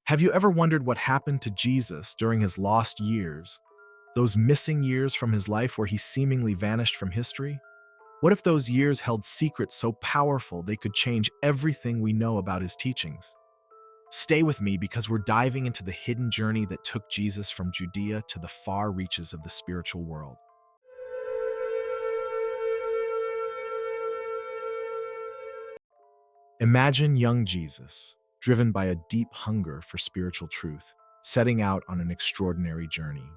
Have you ever wondered what happened to Jesus during his lost years? Those missing years from his life where he seemingly vanished from history? What if those years held secrets so powerful they could change everything we know about his teachings? Stay with me because we're diving into the hidden journey that took Jesus from Judea to the far reaches of the spiritual world. Imagine young Jesus, driven by a deep hunger for spiritual truth, setting out on an extraordinary journey.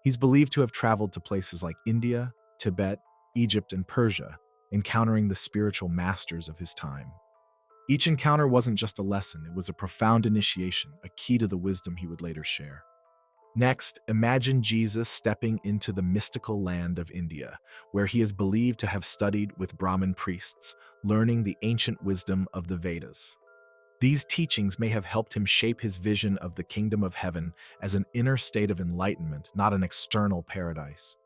He's believed to have traveled to places like India, Tibet, Egypt, and Persia, encountering the spiritual masters of his time. Each encounter wasn't just a lesson, it was a profound initiation, a key to the wisdom he would later share. Next, imagine Jesus stepping into the mystical land of India, where he is believed to have studied with Brahmin priests, learning the ancient wisdom of the Vedas. These teachings may have helped him shape his vision of the kingdom of heaven as an inner state of enlightenment, not an external paradise.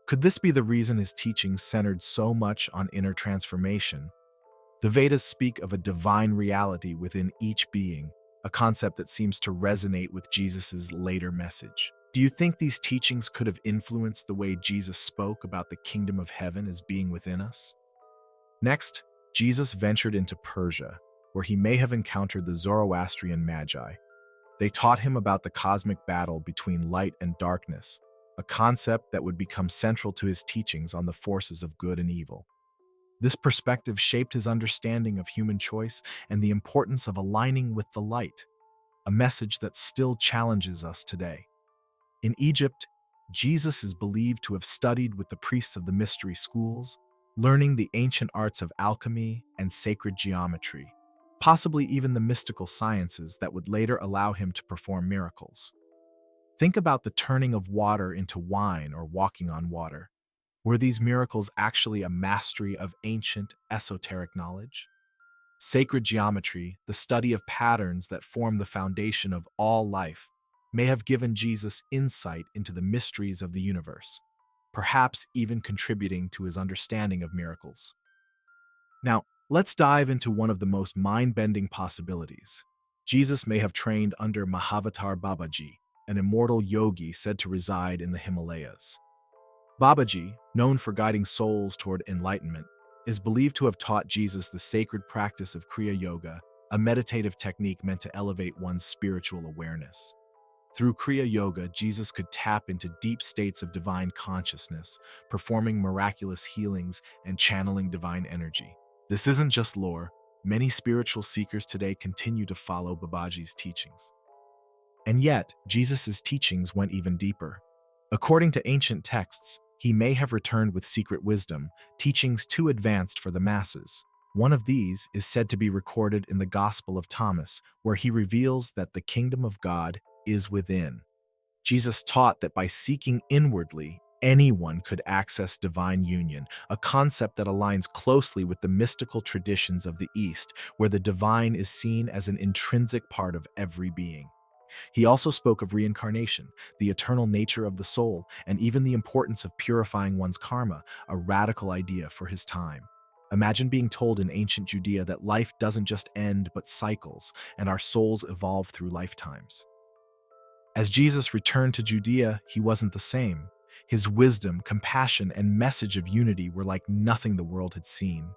Could this be the reason his teachings centered so much on inner transformation? The Vedas speak of a divine reality within each being, a concept that seems to resonate with Jesus' later message. Do you think these teachings could have influenced the way Jesus spoke about the kingdom of heaven as being within us? Next, Jesus ventured into Persia, where he may have encountered the Zoroastrian magi. They taught him about the cosmic battle between light and darkness, a concept that would become central to his teachings on the forces of good and evil. This perspective shaped his understanding of human choice and the importance of aligning with the light, a message that still challenges us today. In Egypt, Jesus is believed to have studied with the priests of the mystery schools, learning the ancient arts of alchemy and sacred geometry, possibly even the mystical sciences that would later allow him to perform miracles. Think about the turning of water into wine or walking on water. Were these miracles actually a mastery of ancient, esoteric knowledge? Sacred geometry, the study of patterns that form the foundation of all life, may have given Jesus insight into the mysteries of the universe, perhaps even contributing to his understanding of miracles. Now, let's dive into one of the most mind-bending possibilities. Jesus may have trained under Mahavatar Babaji, an immortal yogi said to reside in the Himalayas. Babaji, known for guiding souls toward enlightenment, is believed to have taught Jesus the sacred practice of Kriya Yoga, a meditative technique meant to elevate one's spiritual awareness. Through Kriya Yoga, Jesus could tap into deep states of divine consciousness, performing miraculous healings and channeling divine energy. This isn't just lore. Many spiritual seekers today continue to follow Babaji's teachings. And yet, Jesus' teachings went even deeper. According to ancient texts, he may have returned with secret wisdom, teachings too advanced for the masses. One of these is said to be recorded in the Gospel of Thomas, where he reveals that the kingdom of God is within. Jesus taught that by seeking inwardly, anyone could access divine union, a concept that aligns closely with the mystical traditions of the East, where the divine is seen as an intrinsic part of every being. He also spoke of reincarnation, the eternal nature of the soul, and even the importance of purifying one's karma, a radical idea for his time. Imagine being told in ancient Judea that life doesn't just end but cycles, and our souls evolve through lifetimes. As Jesus returned to Judea, he wasn't the same. His wisdom, compassion, and message of unity were like nothing the world had seen.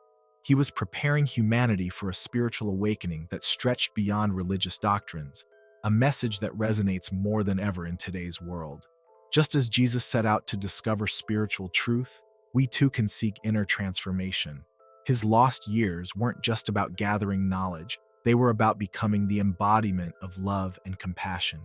He was preparing humanity for a spiritual awakening that stretched beyond religious doctrines, a message that resonates more than ever in today's world. Just as Jesus set out to discover spiritual truth, we too can seek inner transformation. His lost years weren't just about gathering knowledge, they were about becoming the embodiment of love and compassion.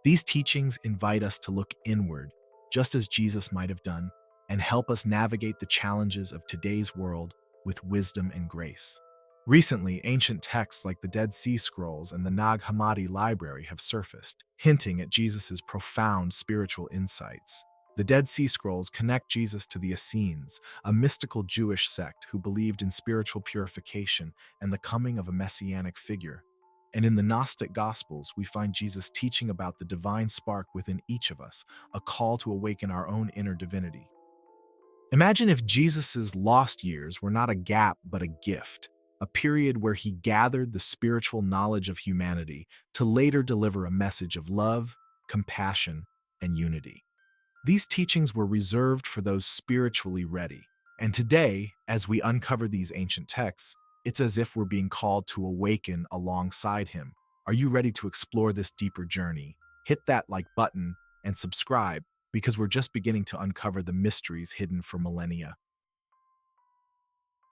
These teachings invite us to look inward, just as Jesus might have done, and help us navigate the challenges of today's world with wisdom and grace. Recently, ancient texts like the Ded Sea Scrolls and the Nag Hammadi library have surfaced, hinting at Jesus' profound spiritual insights. The Ded Sea Scrolls connect Jesus to the Essenes, a mystical Jewish sect who believed in spiritual purification and the coming of a messianic figure. And in the Gnostic Gospels, we find Jesus teaching about the divine spark within each of us, a call to awaken our own inner divinity. Imagine if Jesus' lost years were not a gap but a gift, a period where he gathered the spiritual knowledge of humanity to later deliver a message of love, compassion, and unity. These teachings were reserved for those spiritually ready. And today, as we uncover these ancient texts, it's as if we're being called to awaken alongside him. Are you ready to explore this deeper journey? Hit that like button and subscribe because we're just beginning to uncover the mysteries hidden for millennia.